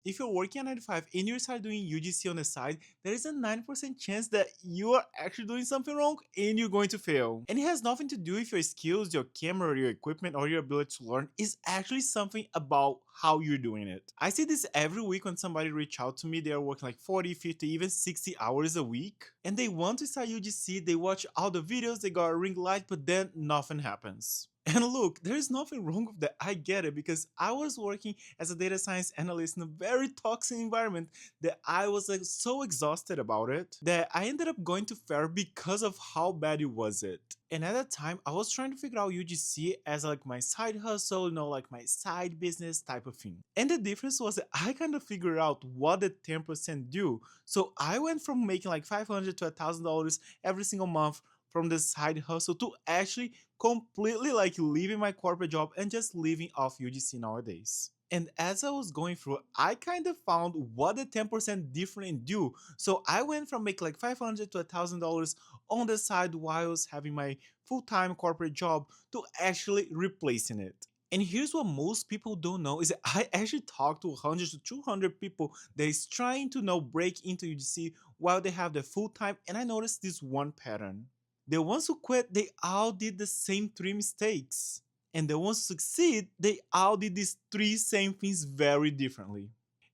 if you're working at 95 and you start doing UGC on the side, there is a 9% chance that you are actually doing something wrong and you're going to fail. And it has nothing to do with your skills, your camera, or your equipment, or your ability to learn. It's actually something about how you're doing it. I see this every week when somebody reach out to me. They are working like 40, 50, even 60 hours a week, and they want to start UGC. They watch all the videos, they got a ring light, but then nothing happens. And look, there is nothing wrong with that. I get it, because I was working as a data science analyst in a very toxic environment that I was like so exhausted about it that I ended up going to therapy because of how bad it was it. And at that time, I was trying to figure out UGC as like my side hustle, like my side business type of thing. And the difference was that I kind of figured out what the 10% do. So I went from making like $500 to $1,000 every single month from the side hustle to actually completely like leaving my corporate job and just living off UGC nowadays. And as I was going through, I kind of found what the 10% different do. So I went from making like $500 to $1,000 on the side while I was having my full-time corporate job to actually replacing it. And here's what most people don't know is that I actually talked to 100 to 200 people that is trying to now break into UGC while they have their full-time, and I noticed this one pattern. The ones who quit, they all did the same three mistakes. And the ones who succeed, they all did these three same things very differently.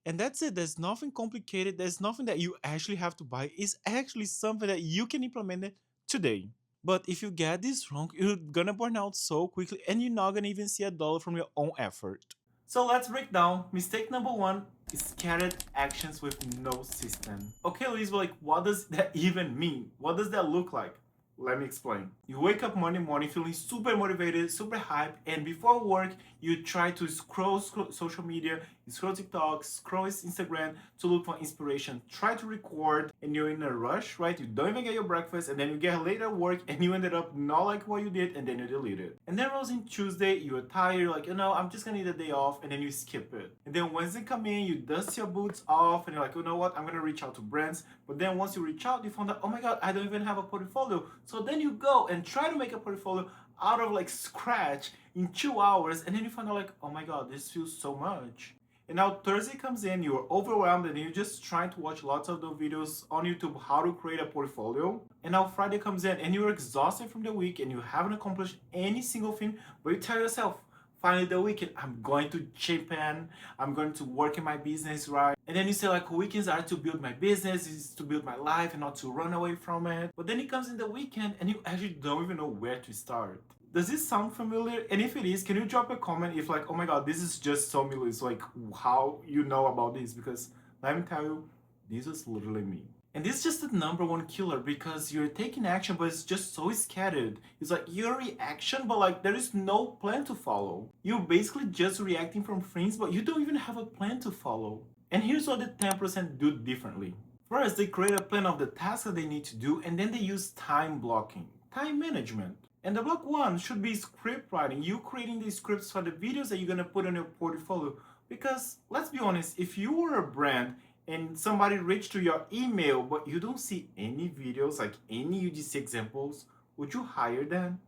And that's it. There's nothing complicated. There's nothing that you actually have to buy. It's actually something that you can implement it today. But if you get this wrong, you're gonna burn out so quickly and you're not gonna even see a dollar from your own effort. So let's break down. Mistake number one is scattered actions with no system. Okay, Luis, but like, what does that even mean? What does that look like? Let me explain. You wake up Monday morning feeling super motivated, super hyped, and before work, you try to scroll social media, you scroll TikTok, scroll Instagram to look for inspiration. Try to record, and you're in a rush, right? You don't even get your breakfast, and then you get late at work, and you ended up not like what you did, and then you delete it. And then rolls in Tuesday, you're tired, you're like, I'm just gonna need a day off, and then you skip it. And then Wednesday come in, you dust your boots off, and you're like, you know what? I'm gonna reach out to brands. But then once you reach out, you found out, oh my god, I don't even have a portfolio. So then you go and try to make a portfolio out of like scratch in 2 hours, and then you find out like, oh my god, this feels so much. And now Thursday comes in, you're overwhelmed, and you're just trying to watch lots of those videos on YouTube how to create a portfolio. And now Friday comes in, and you're exhausted from the week, and you haven't accomplished any single thing, but you tell yourself, finally the weekend, I'm going to chip in, I'm going to work in my business, right? And then you say like, weekends are to build my business, is to build my life and not to run away from it. But then it comes in the weekend and you actually don't even know where to start. Does this sound familiar? And if it is, can you drop a comment if like, oh my god, this is just so familiar. It's like how you know about this, because let me tell you, this was literally me. And this is just the number one killer, because you're taking action, but it's just so scattered. It's like your reaction, but like there is no plan to follow. You're basically just reacting from things, but you don't even have a plan to follow. And here's what the 10% do differently. First, they create a plan of the tasks that they need to do, and then they use time blocking, time management. And the block one should be script writing. You creating these scripts for the videos that you're gonna put on your portfolio. Because let's be honest, if you were a brand and somebody reached to your email but you don't see any videos, like any UGC examples, would you hire them?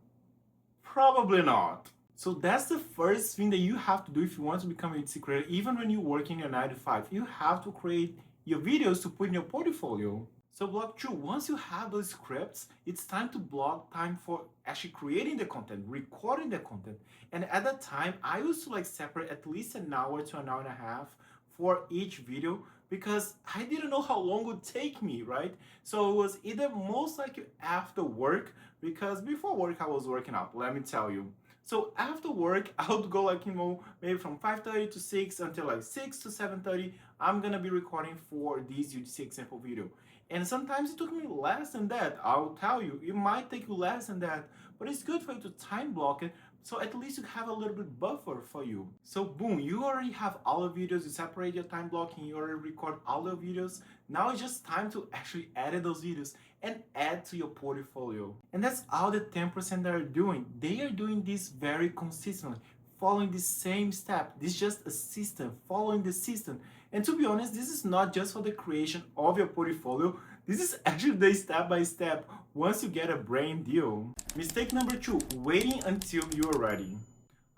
Probably not. So that's the first thing that you have to do if you want to become a UGC creator. Even when you work in your 9 to 5, you have to create your videos to put in your portfolio. So block two, once you have those scripts, it's time to block time for actually creating the content, recording the content. And at that time, I used to like separate at least an hour to an hour and a half for each video, because I didn't know how long it would take me, right? So it was either most likely after work, because before work I was working out, let me tell you. So after work, I would go like, maybe from 5:30 to 6 until like 6 to 7:30, I'm gonna be recording for this UGC example video. And sometimes it took me less than that. I'll tell you, it might take you less than that, but it's good for you to time block it, so at least you have a little bit buffer for you. So boom, you already have all the videos, you separate your time blocking, you already record all the videos. Now it's just time to actually edit those videos and add to your portfolio. And that's all the 10% that are doing. They are doing this very consistently, following the same step. This is just a system, following the system. And to be honest, this is not just for the creation of your portfolio. This is actually the step by step once you get a brand deal. Mistake number two, waiting until you're ready.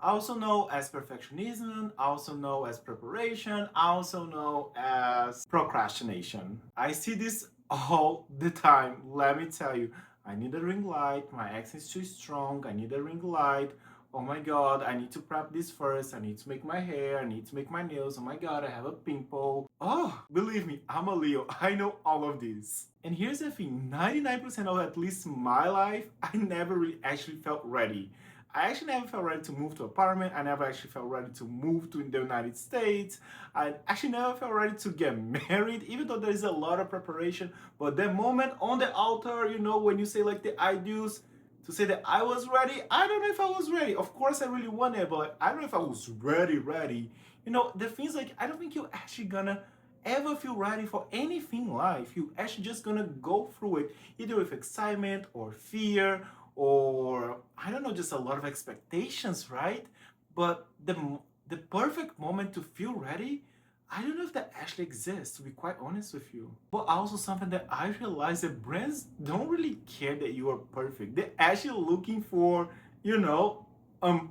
Also known as perfectionism, also known as preparation, also known as procrastination. I see this all the time, let me tell you. I need a ring light, my accent is too strong, I need a ring light. Oh my god, I need to prep this first, I need to make my hair, I need to make my nails, oh my god, I have a pimple. Oh, believe me, I'm a Leo, I know all of this. And here's the thing, 99% of at least my life, I never really actually felt ready. I actually never felt ready to move to an apartment. I never actually felt ready to move to the United States. I actually never felt ready to get married, even though there is a lot of preparation. But that moment on the altar, you know, when you say like the I do's, to say that I was ready, I don't know if I was ready. Of course, I really wanted, but like, I don't know if I was ready. You know, the things like, I don't think you're actually gonna ever feel ready for anything in life. You actually just gonna go through it either with excitement or fear or I don't know, just a lot of expectations, right? But the perfect moment to feel ready, I don't know if that actually exists, to be quite honest with you. But also something that I realized that brands don't really care that you are perfect. They're actually looking for, you know,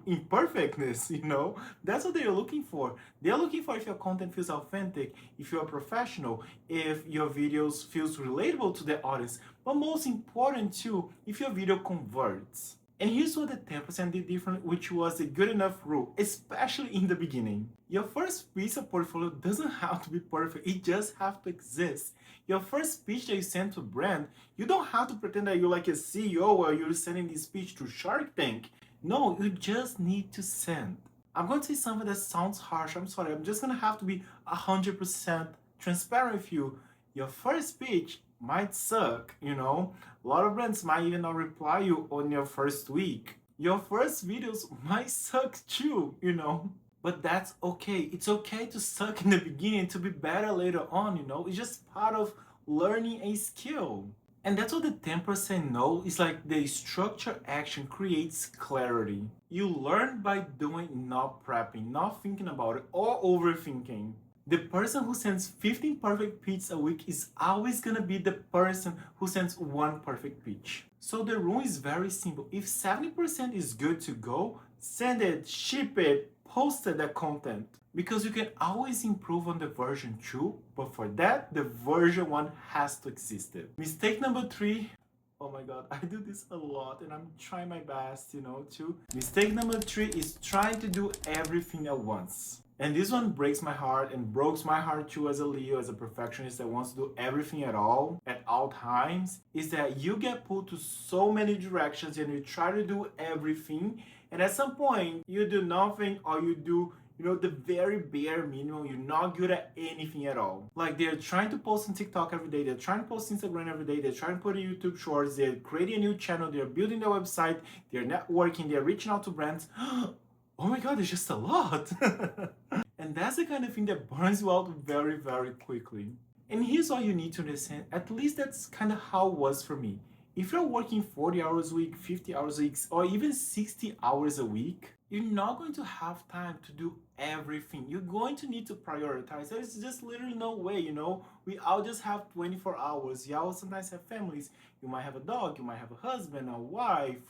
imperfectness, you know. That's what they're looking for. They're looking for if your content feels authentic, if you're professional, if your videos feels relatable to the audience, but most important too, if your video converts. And here's what the 10% did different, which was a good enough rule, especially in the beginning. Your first piece of portfolio doesn't have to be perfect, it just has to exist. Your first speech that you send to a brand, you don't have to pretend that you're like a CEO or you're sending this speech to Shark Tank. No, you just need to send. I'm going to say something that sounds harsh. I'm sorry. I'm just going to have to be 100% transparent with you. Your first speech might suck, you know. A lot of brands might even not reply you on your first week. Your first videos might suck too, you know. But that's okay. It's okay to suck in the beginning to be better later on, you know. It's just part of learning a skill. And that's what the 10% know is like the structure action creates clarity. You learn by doing, not prepping, not thinking about it, or overthinking. The person who sends 15 perfect pitches a week is always gonna be the person who sends one perfect pitch. So the rule is very simple. If 70% is good to go, send it, ship it, post that content. Because you can always improve on the version 2, but for that, the version 1 has to exist. Mistake number 3. Oh my god, I do this a lot and I'm trying my best, you know, too. Mistake number 3 is trying to do everything at once. And this one breaks my heart and broke my heart too as a Leo, as a perfectionist that wants to do everything at all times, is that you get pulled to so many directions and you try to do everything. And at some point, you do nothing or you do, you know, the very bare minimum. You're not good at anything at all. Like they're trying to post on TikTok every day, they're trying to post Instagram every day, they're trying to put a YouTube shorts, they're creating a new channel, they're building their website, they're networking, they're reaching out to brands. Oh my god, it's just a lot. And that's the kind of thing that burns you out very, very quickly. And here's all you need to understand. At least that's kind of how it was for me. If you're working 40 hours a week, 50 hours a week, or even 60 hours a week, you're not going to have time to do everything. You're going to need to prioritize. There's just literally no way, you know. We all just have 24 hours. You all sometimes have families. You might have a dog, you might have a husband, a wife.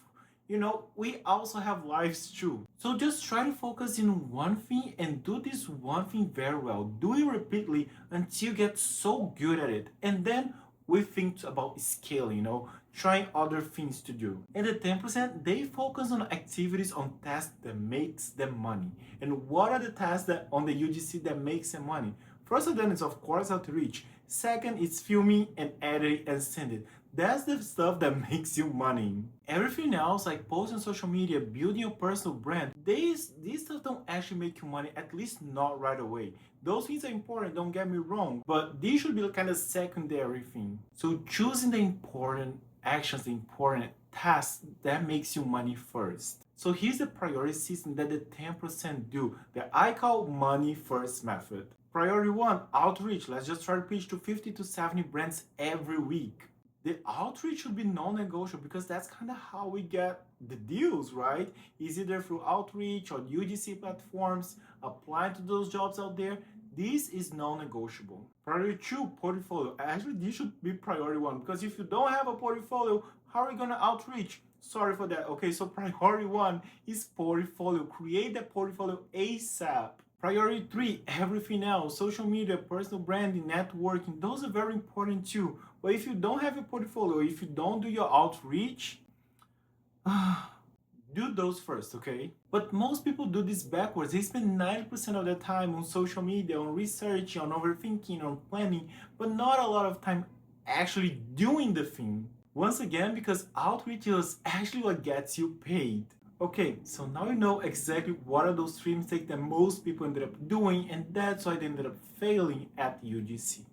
You know, we also have lives too. So just try to focus in one thing and do this one thing very well. Do it repeatedly until you get so good at it. And then we think about scaling, you know, trying other things to do. And the 10%, they focus on activities, on tasks that makes them money. And what are the tasks that on the UGC that makes them money? First of them is of course outreach. Second, it's filming and editing and sending. That's the stuff that makes you money. Everything else, like posting on social media, building your personal brand, these stuff don't actually make you money, at least not right away. Those things are important, don't get me wrong, but these should be kind of secondary thing. So choosing the important actions, the important tasks that makes you money first. So here's the priority system that the 10% do, that I call money first method. Priority 1, outreach. Let's just try to pitch to 50 to 70 brands every week. The outreach should be non-negotiable because that's kind of how we get the deals, right? Is either through outreach or UGC platforms, applying to those jobs out there. This is non-negotiable. Priority 2, portfolio. Actually, this should be priority 1 because if you don't have a portfolio, how are you going to outreach? Sorry for that. Okay, so priority one is portfolio. Create the portfolio ASAP. Priority three, everything else, social media, personal branding, networking, those are very important too. But if you don't have a portfolio, if you don't do your outreach, do those first, okay? But most people do this backwards. They spend 90% of their time on social media, on research, on overthinking, on planning, but not a lot of time actually doing the thing. Once again, because outreach is actually what gets you paid. Okay, so now you know exactly what are those three mistakes that most people ended up doing, and that's why they ended up failing at UGC.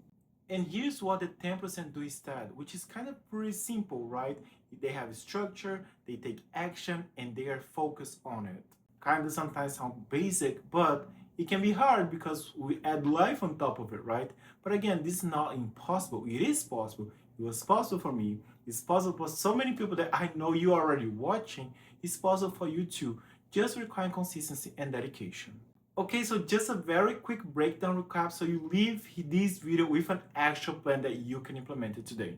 And here's what the 10% do instead, which is kind of pretty simple, right? They have structure, they take action, and they are focused on it. Kind of sometimes sound basic, but it can be hard because we add life on top of it, right? But again, this is not impossible. It is possible. It was possible for me. It's possible for so many people that I know you are already watching. It's possible for you too. Just require consistency and dedication. Okay, so just a very quick breakdown recap so you leave this video with an actual plan that you can implement it today.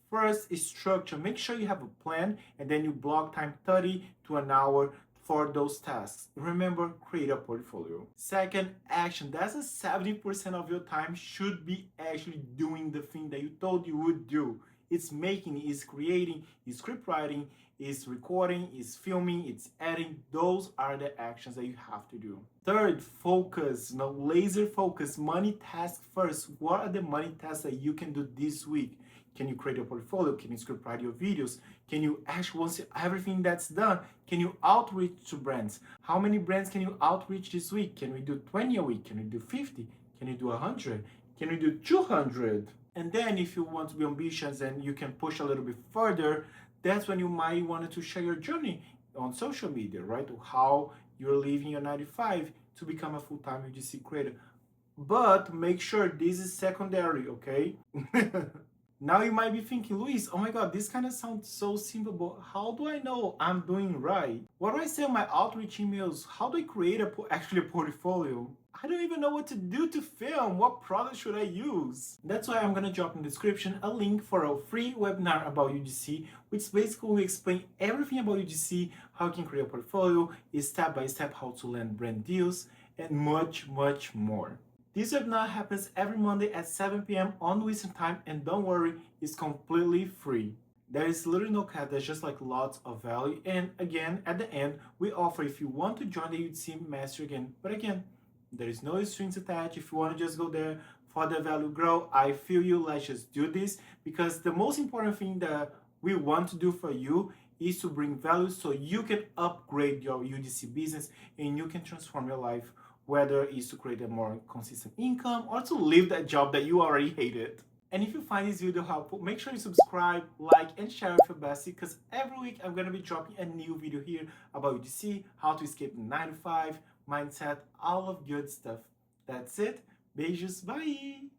First is structure. Make sure you have a plan and then you block time 30 to an hour for those tasks. Remember, create a portfolio. Second, action. That's a 70% of your time should be actually doing the thing that you told you would do. It's making, it's creating, it's script writing, it's recording, it's filming, it's editing. Those are the actions that you have to do. Third, focus. Laser focus. Money task first. What are the money tasks that you can do this week? Can you create a portfolio? Can you script write your videos? Can you actually, once everything that's done, can you outreach to brands? How many brands can you outreach this week? Can we do 20 a week? Can we do 50? Can you do 100? Can we do 200? And then if you want to be ambitious and you can push a little bit further, that's when you might want to share your journey on social media, right? How you're leaving your 95 to become a full-time UGC creator. But make sure this is secondary, okay? Now you might be thinking, Luis, oh my God, this kind of sounds so simple, but how do I know I'm doing right? What do I say on my outreach emails? How do I create actually a portfolio? I don't even know what to do to film. What product should I use? That's why I'm gonna drop in the description a link for a free webinar about UGC, which basically will explain everything about UGC, how you can create a portfolio, is step by step how to land brand deals, and much, much more. This webinar happens every Monday at 7 p.m. on Eastern Time, and don't worry, it's completely free. There is literally no catch, there's just like lots of value. And again, at the end, we offer if you want to join the UGC Master again. But again, there is no strings attached. If you want to just go there for the value grow, I feel you, let's just do this. Because the most important thing that we want to do for you is to bring value so you can upgrade your UGC business and you can transform your life, whether it's to create a more consistent income or to leave that job that you already hated. And if you find this video helpful, make sure you subscribe, like, and share with your bestie, because every week I'm going to be dropping a new video here about UGC, how to escape the 9 to 5, mindset, all of good stuff. That's it. Beijos, bye!